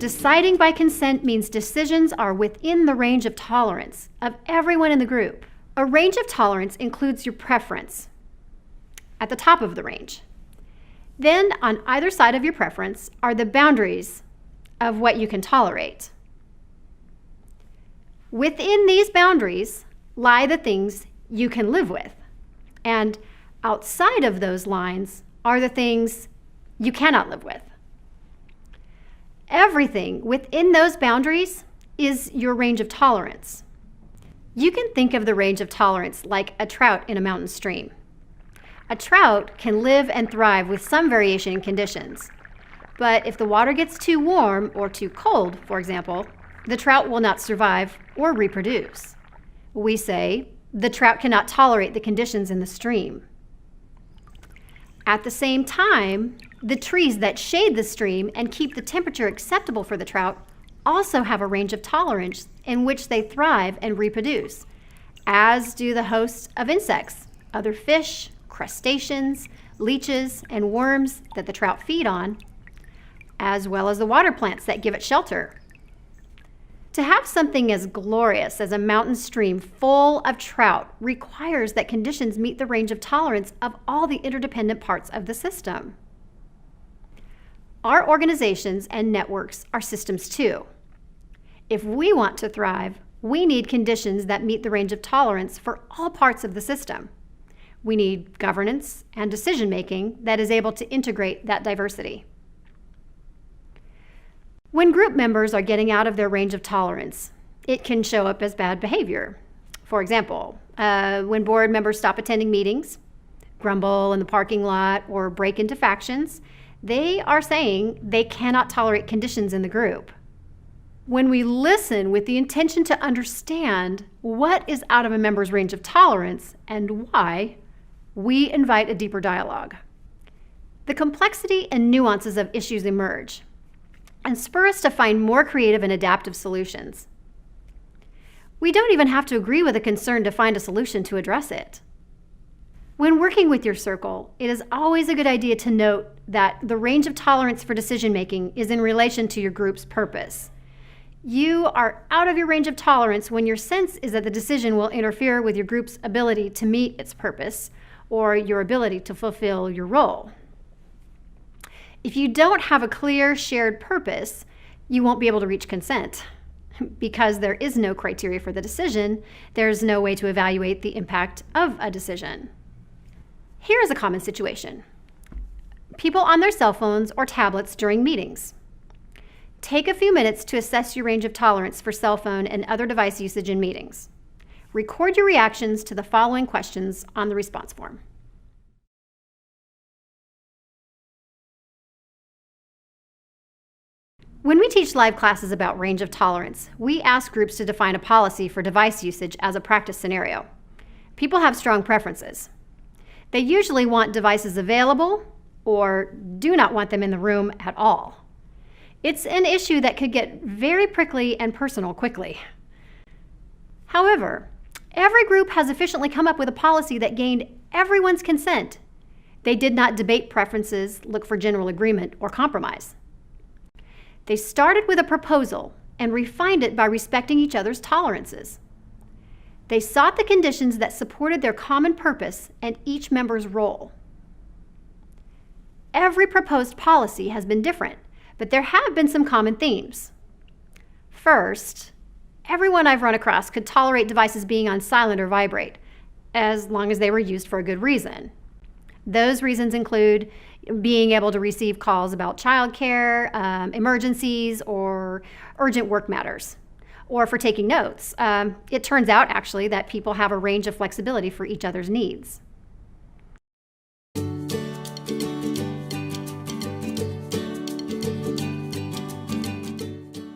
Deciding by consent means decisions are within the range of tolerance of everyone in the group. A range of tolerance includes your preference at the top of the range. Then on either side of your preference are the boundaries of what you can tolerate. Within these boundaries lie the things you can live with, and outside of those lines are the things you cannot live with. Everything within those boundaries is your range of tolerance. You can think of the range of tolerance like a trout in a mountain stream. A trout can live and thrive with some variation in conditions, but if the water gets too warm or too cold, for example, the trout will not survive or reproduce. We say the trout cannot tolerate the conditions in the stream. At the same time, the trees that shade the stream and keep the temperature acceptable for the trout also have a range of tolerance in which they thrive and reproduce, as do the hosts of insects, other fish, crustaceans, leeches, and worms that the trout feed on, as well as the water plants that give it shelter. To have something as glorious as a mountain stream full of trout requires that conditions meet the range of tolerance of all the interdependent parts of the system. Our organizations and networks are systems too. If we want to thrive, we need conditions that meet the range of tolerance for all parts of the system. We need governance and decision-making that is able to integrate that diversity. When group members are getting out of their range of tolerance, it can show up as bad behavior. For example, when board members stop attending meetings, grumble in the parking lot, or break into factions, they are saying they cannot tolerate conditions in the group. When we listen with the intention to understand what is out of a member's range of tolerance and why, we invite a deeper dialogue. The complexity and nuances of issues emerge and spur us to find more creative and adaptive solutions. We don't even have to agree with a concern to find a solution to address it. When working with your circle, it is always a good idea to note that the range of tolerance for decision-making is in relation to your group's purpose. You are out of your range of tolerance when your sense is that the decision will interfere with your group's ability to meet its purpose or your ability to fulfill your role. If you don't have a clear shared purpose, you won't be able to reach consent. Because there is no criteria for the decision, there's no way to evaluate the impact of a decision. Here is a common situation. People on their cell phones or tablets during meetings. Take a few minutes to assess your range of tolerance for cell phone and other device usage in meetings. Record your reactions to the following questions on the response form. When we teach live classes about range of tolerance, we ask groups to define a policy for device usage as a practice scenario. People have strong preferences. They usually want devices available or do not want them in the room at all. It's an issue that could get very prickly and personal quickly. However, every group has efficiently come up with a policy that gained everyone's consent. They did not debate preferences, look for general agreement, or compromise. They started with a proposal and refined it by respecting each other's tolerances. They sought the conditions that supported their common purpose and each member's role. Every proposed policy has been different, but there have been some common themes. First, everyone I've run across could tolerate devices being on silent or vibrate, as long as they were used for a good reason. Those reasons include being able to receive calls about childcare, emergencies, or urgent work matters, or for taking notes. It turns out, actually, that people have a range of flexibility for each other's needs.